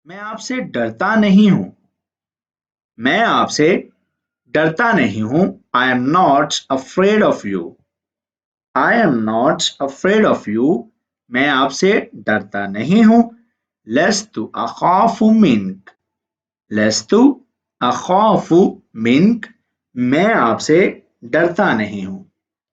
मैं आपसे डरता नहीं हूँ। मैं आपसे डरता नहीं हूँ। I am not afraid of you. I am not afraid of you. मैं आपसे डरता नहीं हूँ. लस्तु अखाफु मिन्क. लस्तु अखाफु मिन्क. मैं आपसे डरता नहीं हूँ.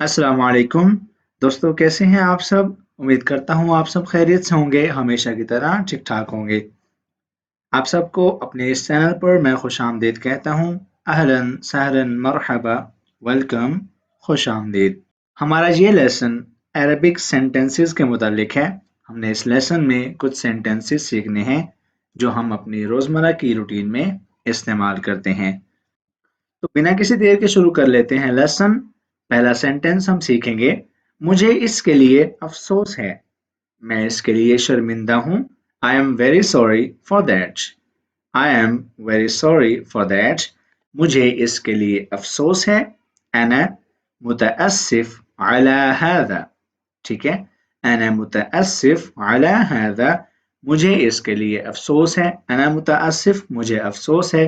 अस्सलाम वालेकुम दोस्तों, कैसे हैं आप सब? उम्मीद करता हूँ आप सब खैरियत से होंगे, हमेशा की तरह ठीक ठाक होंगे। आप सबको अपने इस चैनल पर मैं खुश आमदीद कहता हूँ। अहलन सहलन मरहबा, वेलकम, खुश आमदीद। हमारा ये लेसन अरबिक सेंटेंसेस के मुतालिक है। हमने इस लेसन में कुछ सेंटेंसेस सीखने हैं जो हम अपनी रोज़मर्रा की रूटीन में इस्तेमाल करते हैं। तो बिना किसी देर के शुरू कर लेते हैं लेसन। पहला सेंटेंस हम सीखेंगे, मुझे इसके लिए अफसोस है। मैं इसके लिए शर्मिंदा हूँ। I am very sorry for that. I am very sorry for that. मुझे इसके लिए अफसोस है। أنا متأسف على هذا. ठीक है, أنا متأسف على هذا. मुझे इसके लिए अफसोस है। أنا متأسف, मुझे अफसोस है।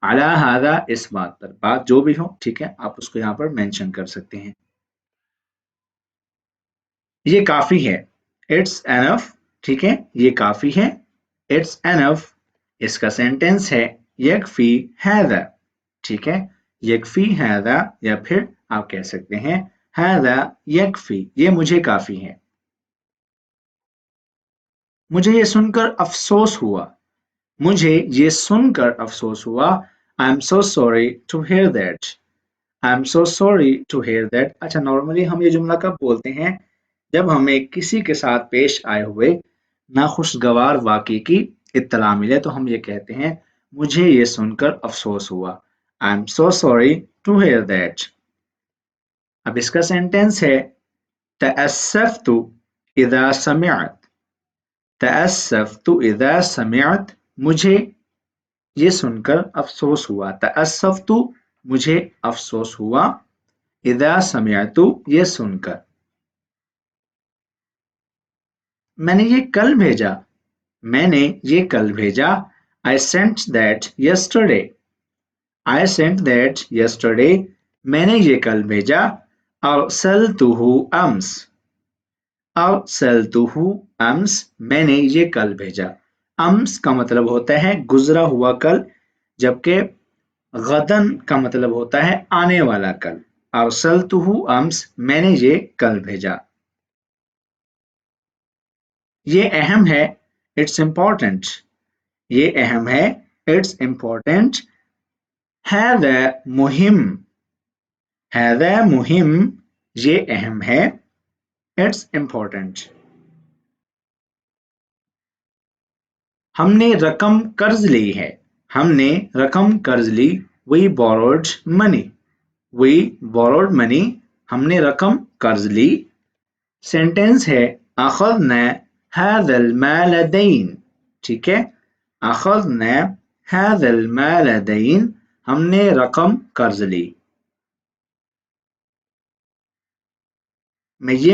على هذا, इस बात पर, बात जो भी हो, ठीक है, आप उसको यहाँ पर मेंशन कर सकते हैं। ये काफी है। It's enough. ठीक है, ये काफी है। It's enough. इसका सेंटेंस है यकफी हैदा। ठीक है, यकफी हैदा, या फिर आप कह सकते हैं हैदा यकफी, ये मुझे काफी है। मुझे ये सुनकर अफसोस हुआ। मुझे ये सुनकर अफसोस हुआ। I am so sorry to hear that. I am so sorry to hear that. अच्छा, नॉर्मली हम ये जुमला कब बोलते हैं? जब हमें किसी के साथ पेश आए हुए नाखुशगवार वाक़े की इत्तला मिले तो हम ये कहते हैं मुझे ये सुनकर अफसोस हुआ। I am so sorry to hear that. अब इसका सेंटेंस है तअस्सफ्तु इज़ा समिअत। तअस्सफ्तु इज़ा समिअत, मुझे ये सुनकर अफसोस हुआ। तअस्सफ्तु, मुझे अफसोस हुआ। इज़ा समिअतु, ये सुनकर। मैंने ये कल भेजा। मैंने ये कल भेजा। I sent that yesterday. I sent that yesterday. मैंने ये कल भेजा। अरसलतुहु अम्स। अरसलतुहु अम्स, मैंने ये कल भेजा। अम्स का मतलब होता है गुजरा हुआ कल, जबकि गदन का मतलब होता है आने वाला कल। अरसलतुहु अम्स, मैंने ये कल भेजा। ये अहम है। It's important. ये अहम है। It's important. هذا मुहिम। هذا मुहिम, ये अहम है। It's important. हमने रकम कर्ज ली है। हमने रकम कर्ज ली। We borrowed money. We borrowed money. हमने रकम कर्ज ली। सेंटेंस है अखज़ना هذا المال دين. ठीक है, अखज़ना هذا المال دين, हमने रकम कर्ज ली।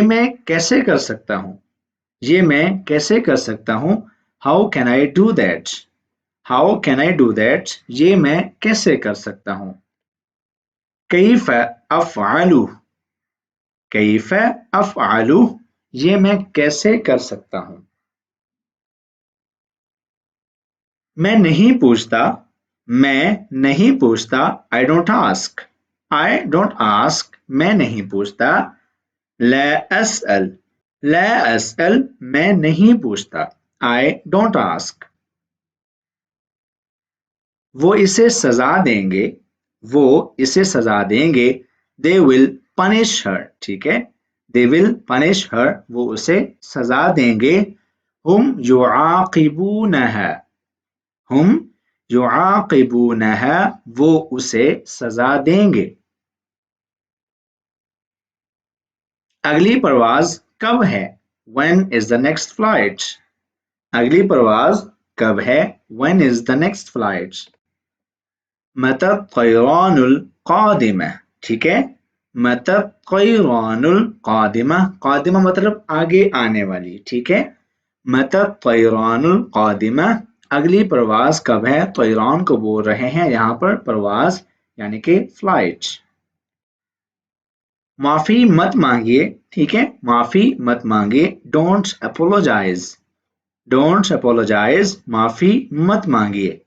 मैं कैसे कर सकता हूँ? ये मैं कैसे कर सकता हूँ? How can I do that? How can I do that, ये मैं कैसे कर सकता हूँ? कैफ अफ़अलु। कैफ अफ़अलु, ये मैं कैसे कर सकता हूँ? मैं नहीं पूछता। मैं नहीं पूछता। I don't ask. I don't ask, मैं नहीं पूछता। ला अस्अल। ला अस्अल, मैं नहीं पूछता। I don't ask. वो इसे सजा देंगे। वो इसे सजा देंगे। दे विल पनिश हर। ठीक है, दे विल पनिश हर, वो उसे सजा देंगे। हुम युआकिबूनहा। हुम युआकिबूनहा, वो उसे सजा देंगे। अगली परवाज कब है? When is the next flight? अगली परवाज कब है? When is the next flight? मता तयरानुल कादिमा। ठीक है, मता तयरानुल कादिमा। कादिमा मतलब आगे आने वाली। ठीक है, मता तयरानुल कादिमा, अगली परवाज कब है, तो ईरान को बोल रहे हैं यहाँ पर परवाज यानी कि फ्लाइट। माफी मत मांगिए, ठीक है, माफी मत मांगिए, डोंट अपोलोजाइज, डोंट अपोलोजाइज, माफी मत मांगिए।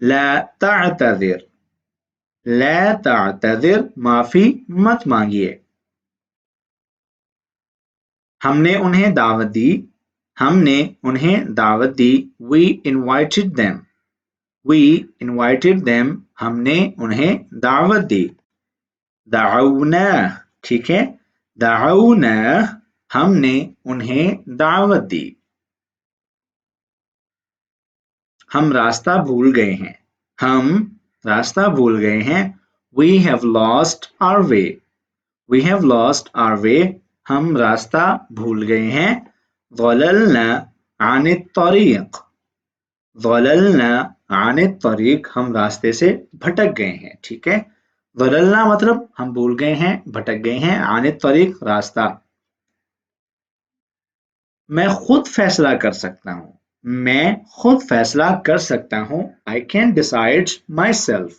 ला तातदिर, ला तातदिर, माफी मत मांगिए। हमने उन्हें दावत दी, हमने उन्हें दावत दी, we invited them, we invited them, हमने उन्हें दावत दी। दाऊना, ठीक है, दाऊना, हमने उन्हें दावत दी। हम रास्ता भूल गए हैं, हम रास्ता भूल गए हैं, we have lost our way, we have lost our way, हम रास्ता भूल गए हैं। ज़ललना अन तरीक, ज़ललना अन तरीक, हम रास्ते से भटक गए हैं, ठीक है। ज़ललना मतलब हम भूल गए हैं, भटक गए हैं, अन तरीक रास्ता। मैं खुद फैसला कर सकता हूँ, मैं खुद फैसला कर सकता हूँ। I can decide myself,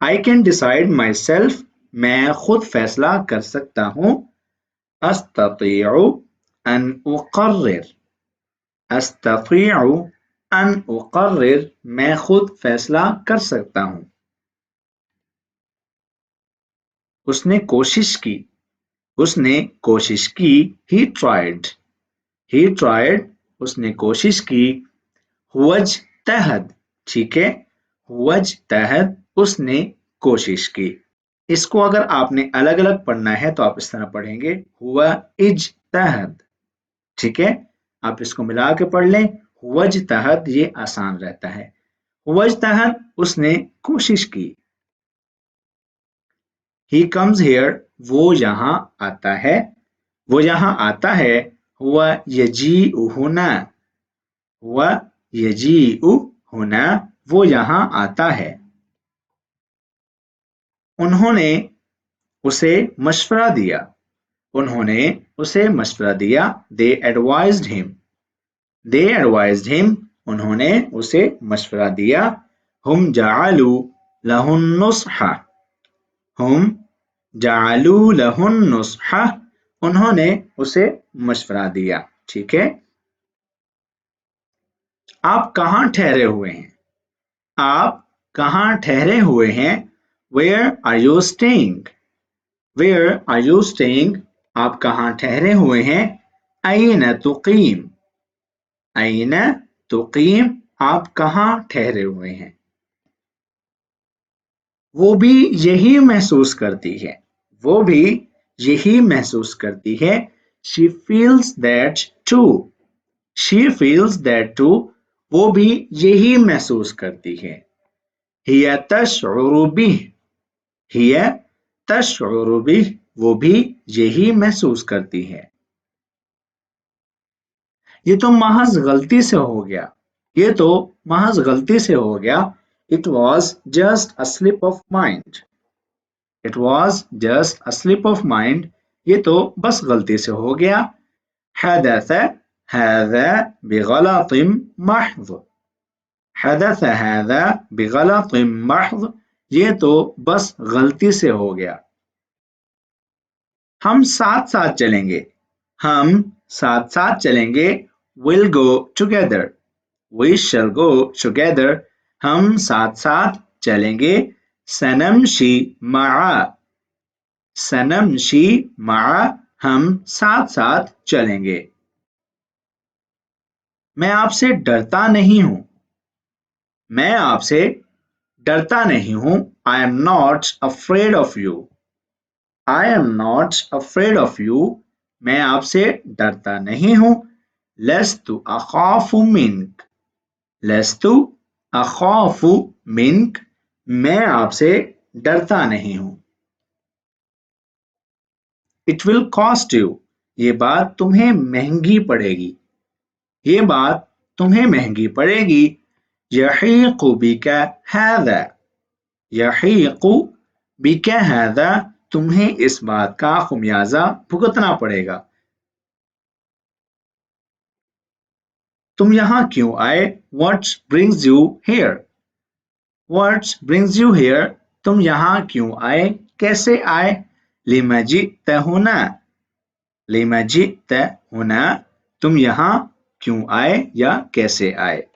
I can decide myself, मैं खुद फैसला कर सकता हूँ। अस्ततीउ अन उक़र्रिर, अस्ततीउ अन उक़र्रिर, मैं खुद फैसला कर सकता हूँ। उसने कोशिश की, उसने कोशिश की, he tried, he tried, उसने कोशिश की। हुवज्तहद, ठीक है, हुवज्तहद, उसने कोशिश की। इसको अगर आपने अलग अलग पढ़ना है तो आप इस तरह पढ़ेंगे, हुआ इज्तहद, ठीक है। आप इसको मिला के पढ़ लें, हुवज्तहद, ये आसान रहता है। हुवज्तहद, उसने कोशिश की। ही कम्स हियर, वो यहाँ आता है, वो यहाँ आता है। हुआ यजीउ हुना, हुआ यजीउ हुना, वो यहाँ आता है। उन्होंने उसे मशवरा दिया, उन्होंने उसे मशवरा दिया। They advised him, they advised him, उन्होंने उसे मशवरा दिया। हम जअलू लहुन नुस्हा, हम जअलू लहुन नुस्हा, उन्होंने उसे मशवरा दिया, ठीक है। आप कहाँ ठहरे हुए हैं, आप कहाँ ठहरे हुए हैं। Where are you staying, Where are you staying, आप कहाँ ठहरे हुए हैं। अयन तुकीम, अयन तुकीम, आप कहाँ ठहरे हुए हैं। वो भी यही महसूस करती है, वो भी यही महसूस करती है। She feels that too, she feels that too, वो भी यही महसूस करती है। हिया तशउरु बिह, हिया तशउरु बिह, वो भी यही महसूस करती है। ये तो महज गलती से हो गया, ये तो महज गलती से हो गया। It was just a slip of mind, It was just a slip of mind, ये तो बस गलती से हो गया। حدث هذا بغلط محض, حدث هذا بغلط محض, ये तो बस गलती से हो गया। हम साथ साथ चलेंगे, हम साथ साथ चलेंगे। We'll go together, we shall go together, हम साथ साथ चलेंगे। सनमशी मआ, सनमशी मआ, हम साथ साथ चलेंगे। मैं आपसे डरता नहीं हूँ, मैं आपसे डरता नहीं हूँ। I am not afraid of you, I am not afraid of you, मैं आपसे डरता नहीं हूँ। लस्तु अखाफु मिन्क, लस्तु अखाफु मिन्क, मैं आपसे डरता नहीं हूँ। It will cost you, ये बात तुम्हें महंगी पड़ेगी, ये बात तुम्हें महंगी पड़ेगी। यहीक़ु बिका हाज़ा, यहीक़ु बिका हाज़ा, तुम्हें इस बात का खुमियाजा भुगतना पड़ेगा। तुम यहाँ क्यों आए? What brings you here? What brings you here? तुम यहाँ क्यों आए? कैसे आए? لما جئت هنا? لما جئت هنا? तुम यहाँ क्यों आए या कैसे आए?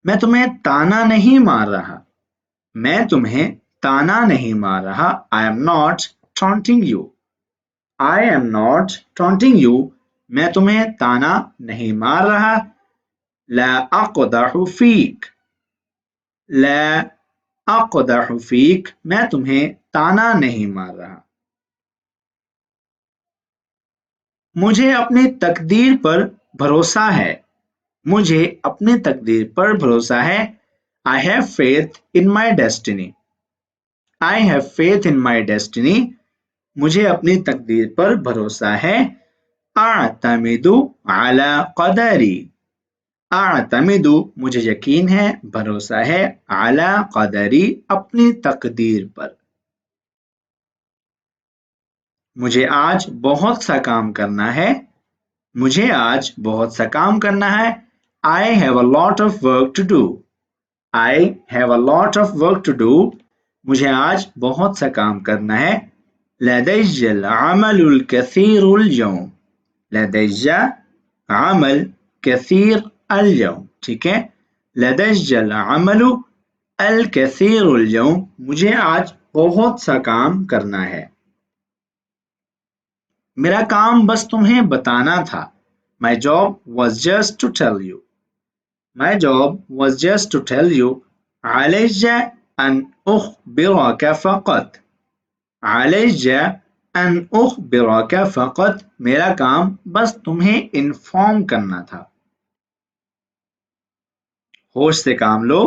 मैं तुम्हें ताना नहीं मार रहा. मैं तुम्हें ताना नहीं मार रहा. I am not taunting you. I am not taunting you. मैं तुम्हें ताना नहीं मार रहा. لا أقدح فيك. لا أقدح فيك. मैं तुम्हें ताना नहीं मार रहा. मुझे अपनी तकदीर पर भरोसा है. मुझे अपनी तकदीर पर भरोसा है. I have faith in my destiny. I have faith in my destiny. मुझे अपनी तकदीर पर भरोसा है. अअतमिदु अला क़दरी. अअतमिदु मुझे यकीन है, भरोसा है. अला क़दरी अपनी तकदीर पर. मुझे आज बहुत सा काम करना है. मुझे आज बहुत सा काम करना है. I have a lot of work to do. I have a lot of work to do. मुझे आज बहुत सा काम करना है. لدي العمل الكثير اليوم. لدي عمل كثير اليوم. ठीक है. لدي العمل الكثير اليوم. मुझे आज बहुत सा काम करना है. मेरा काम बस तुम्हें बताना था. My job was just to tell you. My job was just to tell you. علي أن أخبرك فقط. علي أن أخبرك فقط. मेरा काम बस तुम्हें इन्फॉर्म करना था. होश से काम लो.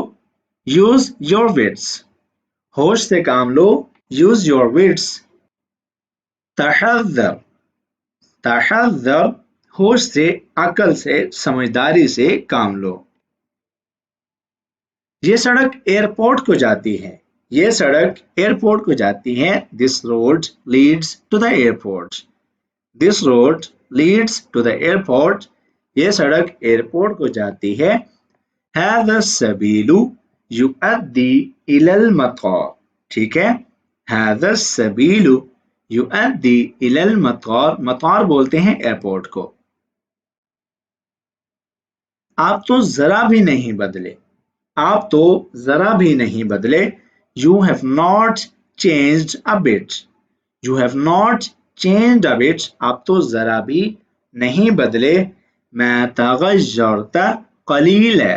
Use your wits. होश से काम लो. Use your wits. तहज़्ज़र. तहज़्ज़र होश से, अकल से, समझदारी से काम लो. ये सड़क एयरपोर्ट को जाती है. ये सड़क एयरपोर्ट को जाती है. This road leads to the airport. This road leads to the airport. ये सड़क एयरपोर्ट को जाती है. هذا السبيل يؤدي إلى المطار. ठीक है. هذا السبيل يؤدي إلى المطار. मतार बोलते हैं एयरपोर्ट को. आप तो जरा भी नहीं बदले. आप तो जरा भी नहीं बदले. You have not changed a bit. You have not changed a bit. आप तो जरा भी नहीं बदले. मैं तगय्यरत क़लीला.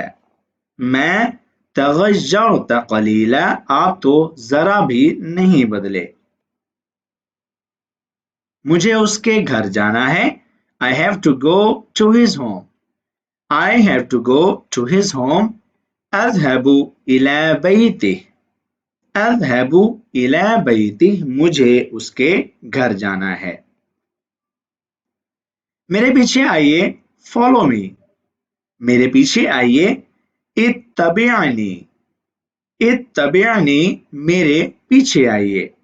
मैं तगय्यरत क़लीला. आप तो जरा भी नहीं बदले. मुझे उसके घर जाना है. I have to go to his home. I have to go to his home. أذهب إلى بيته. أذهب إلى بيته. मुझे उसके घर जाना है. मेरे पीछे आइए. Follow me. मेरे पीछे आइए. इत्तबिअनी. इत्तबिअनी. मेरे पीछे आइए.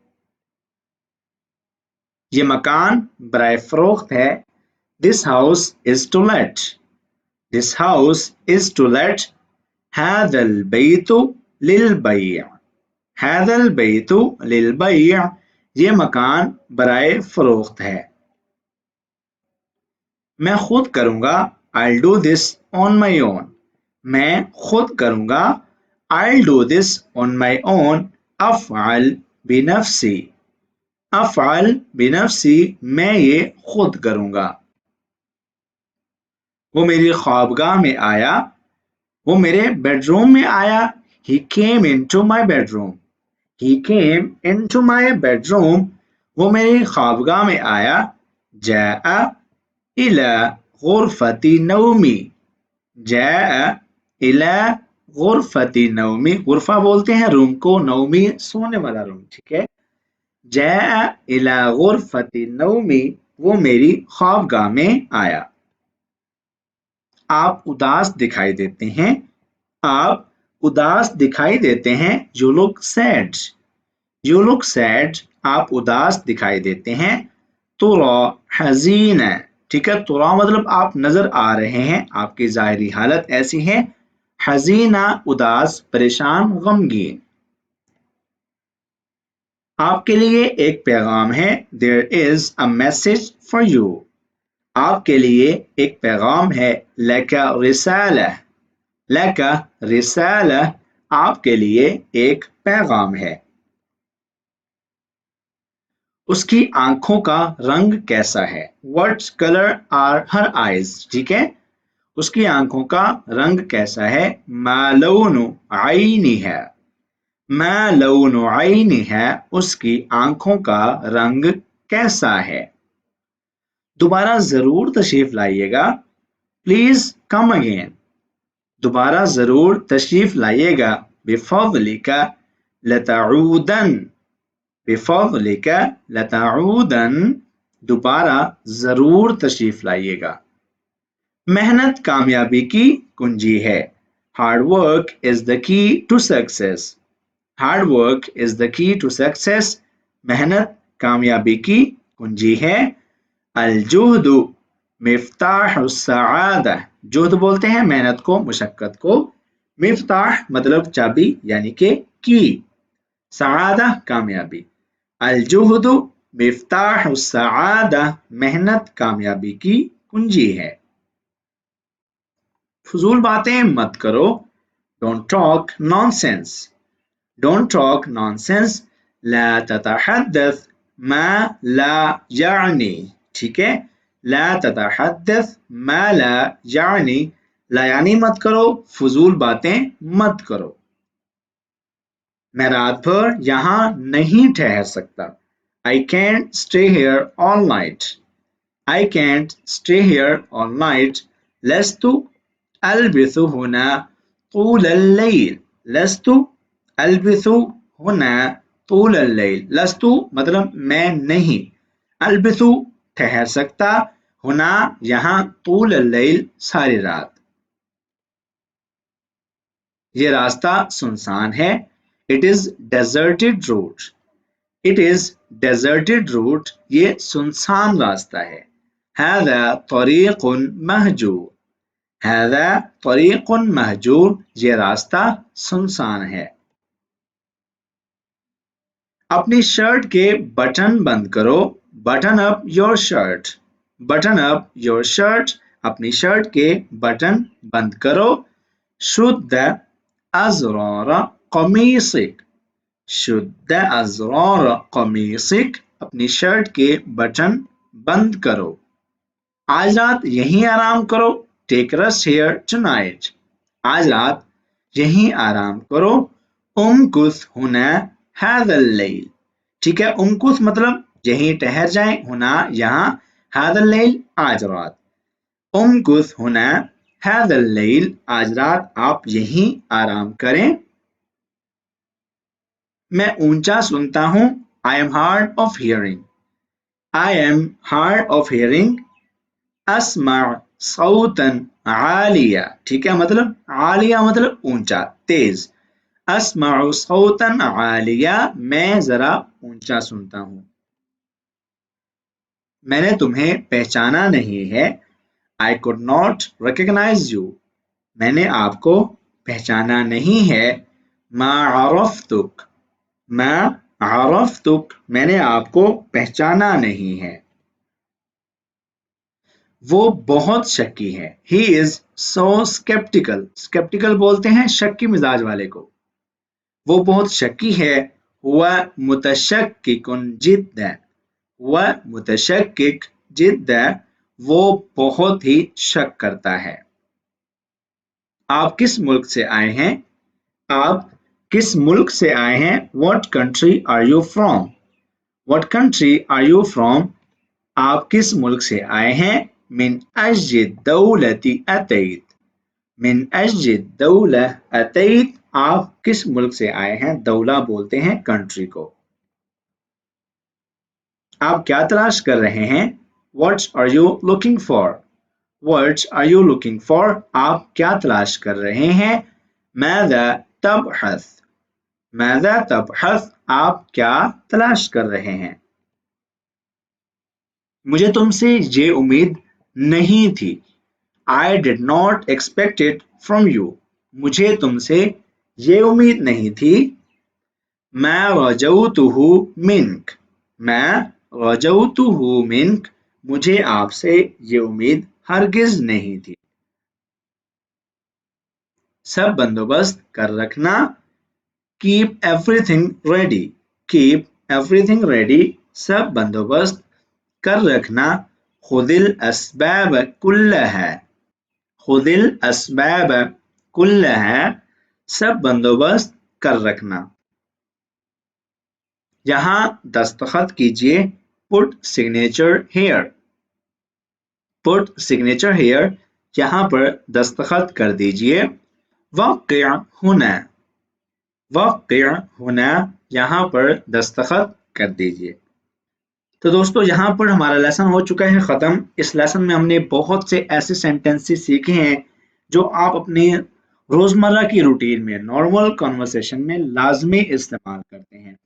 ये मकान बराए फरोख्त है. This house is to let. This house is to let. هذا البيت للبيع. هذا البيت للبيع. ये मकान बराए फरोख्त है. मैं खुद करूँगा. I'll do this on my own. मैं खुद करूँगा. I'll do this on my own. अफ़अल बिनफ़्सी. अफ़अल बिनफ़्सी. मैं ये खुद करूँगा. वो मेरी ख्वाबगाह में आया. वो मेरे बेडरूम में आया. He came into my bedroom. He came into my bedroom. वो मेरी ख्वाबगाह में आया. जाअ इला गुरफ़ती नौमी. जाअ इला गुरफ़ती नौमी. गुरफ़ा बोलते हैं रूम को, नौमी सोने वाला रूम. ठीक है. जाअ इला गुरफ़ती नौमी. वो मेरी ख्वाबगाह में आया. आप उदास दिखाई देते हैं. आप उदास दिखाई देते हैं. You look sad. You look sad. आप उदास दिखाई देते हैं. तुरा हज़ीना. ٹھیک ہے, ترا مطلب آپ نظر آ رہے ہیں, آپ کی ظاہری حالت ایسی ہے. حزینہ اداس, پریشان, غمگین. آپ کے لیے ایک پیغام ہے. There is a message for you. آپ کے لیے ایک پیغام ہے. لک رسالہ, لک رسالہ, آپ کے لیے ایک پیغام ہے. اس کی آنکھوں کا رنگ کیسا ہے. What color are her eyes. ٹھیک ہے, اس کی آنکھوں کا رنگ کیسا ہے. ما لون عینها, ما لون عینها, اس کی آنکھوں کا رنگ کیسا ہے. دوبارہ ضرور تشریف لائیے گا. Please come again. دوبارہ ضرور تشریف لائیے گا. بفضلک لتعودن, بفضلک لتعودن, دوبارہ ضرور تشریف لائیے گا. محنت کامیابی کی کنجی ہے. Hard work is the key to success. Hard work is the key to success. محنت کامیابی کی کنجی ہے. الجہد مفتاح السعادہ. جہد بولتے ہیں محنت کو, مشقت کو. مفتاح مطلب چابی یعنی کہ کی. سعادہ کامیابی. الجہد مفتاح السعادہ, محنت کامیابی کی کنجی ہے. فضول باتیں مت کرو. Don't talk nonsense. Don't talk nonsense. لا تتحدث ما لا يعني. ٹھیک ہے, لا تتحدث ما لا يعني, لا یعنی مت کرو, فضول باتیں مت کرو. میں رات بھر یہاں نہیں ٹھہر سکتا. I can't stay here all night. I can't stay here all night. لست ألبث هنا طول الليل. لست ألبث هنا طول الليل. لست مطلب میں نہیں, البث ٹھہر سکتا, ہونا یہاں, طول اللیل ساری رات. یہ راستہ سنسان ہے. It is deserted route. It is deserted route. یہ سنسان راستہ ہے. هذا طریق مہجور. هذا طریق مہجور, یہ راستہ سنسان ہے. اپنی شرٹ کے بٹن بند کرو. Button up your shirt. Button up your shirt. اپنی شرٹ کے بٹن بند کرو. شد ازرار قمیصک. شد ازرار قمیصک, اپنی شرٹ کے بٹن بند کرو. آج رات یہیں آرام کرو. Take rest here tonight. آج رات یہیں آرام کرو. امکث هنا هذا الليل. ٹھیک ہے, امکث مطلب یہیں ٹھہر جائیں, ہونا یہاں, هذا الليل آج رات. امکث هنا هذا الليل, آج رات آپ یہیں آرام کریں. میں اونچا سنتا ہوں. I am hard of hearing. I am hard of hearing. اسمع صوتا عالیہ. ٹھیک ہے, مطلب عالیہ مطلب اونچا, تیز. اسمع صوتا عالیہ, میں ذرا اونچا سنتا ہوں. میں نے تمہیں پہچانا نہیں ہے. I could not recognize you. میں نے آپ کو پہچانا نہیں ہے. ما عرفتک. ما عرفتک, میں نے آپ کو پہچانا نہیں ہے. وہ بہت شکی ہے. He is so skeptical. Skeptical بولتے ہیں شکی مزاج والے کو. وہ بہت شکی ہے. وہ متشکک جدا. وہ متشکک جدا, وہ بہت ہی شک کرتا ہے. آپ کس ملک سے آئے ہیں. آپ کس ملک سے آئے ہیں. What country are you from. What country are you from. آپ کس ملک سے آئے ہیں. من أجل الدولة أتيت. من أجل الدولة أتيت, آپ کس ملک سے آئے ہیں. دولہ بولتے ہیں کنٹری کو. آپ کیا تلاش کر رہے ہیں. What are you looking for. What are you looking for, آپ کیا تلاش کر رہے ہیں. ماذا تبحث. ماذا تبحث, آپ کیا تلاش کر رہے ہیں. مجھے تم سے یہ امید नहीं थी। I did not expect it from you. मुझे तुमसे ये उम्मीद नहीं थी। मैं रजौतुहु मिन्क। मैं रजौतुहु मिन्क। मुझे आपसे ये उम्मीद हरगिज नहीं थी। सब बंदोबस्त कर रखना। Keep everything ready. Keep everything ready. सब बंदोबस्त कर रखना। खुदिल अस्बाब कुल्लहा। खुदिल अस्बाब कुल्लहा। सब बंदोबस्त कर रखना। यहाँ दस्तखत कीजिए। Put signature here. Put signature here. यहाँ पर दस्तखत कर दीजिए। वक़िअ हुना। वक़िअ हुना। यहाँ पर दस्तखत कर दीजिए। तो दोस्तों यहाँ पर हमारा लेसन हो चुका है ख़त्म। इस लेसन में हमने बहुत से ऐसे सेंटेंसेस सीखे हैं जो आप अपने रोज़मर्रा की रूटीन में नॉर्मल कन्वर्सेशन में लाजमी इस्तेमाल करते हैं।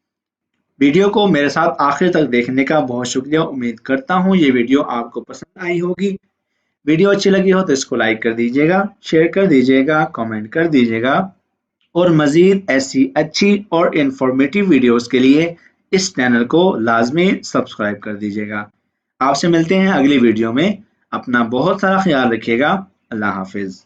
वीडियो को मेरे साथ आखिर तक देखने का बहुत शुक्रिया। उम्मीद करता हूँ ये वीडियो आपको पसंद आई होगी। वीडियो अच्छी लगी हो तो इसको लाइक कर दीजिएगा, शेयर कर दीजिएगा, कमेंट कर दीजिएगा और मज़ीद ऐसी अच्छी और इंफॉर्मेटिव वीडियोस के लिए इस चैनल को लाजमी सब्सक्राइब कर दीजिएगा। आपसे मिलते हैं अगली वीडियो में। अपना बहुत सारा ख्याल रखिएगा। अल्लाह हाफिज़।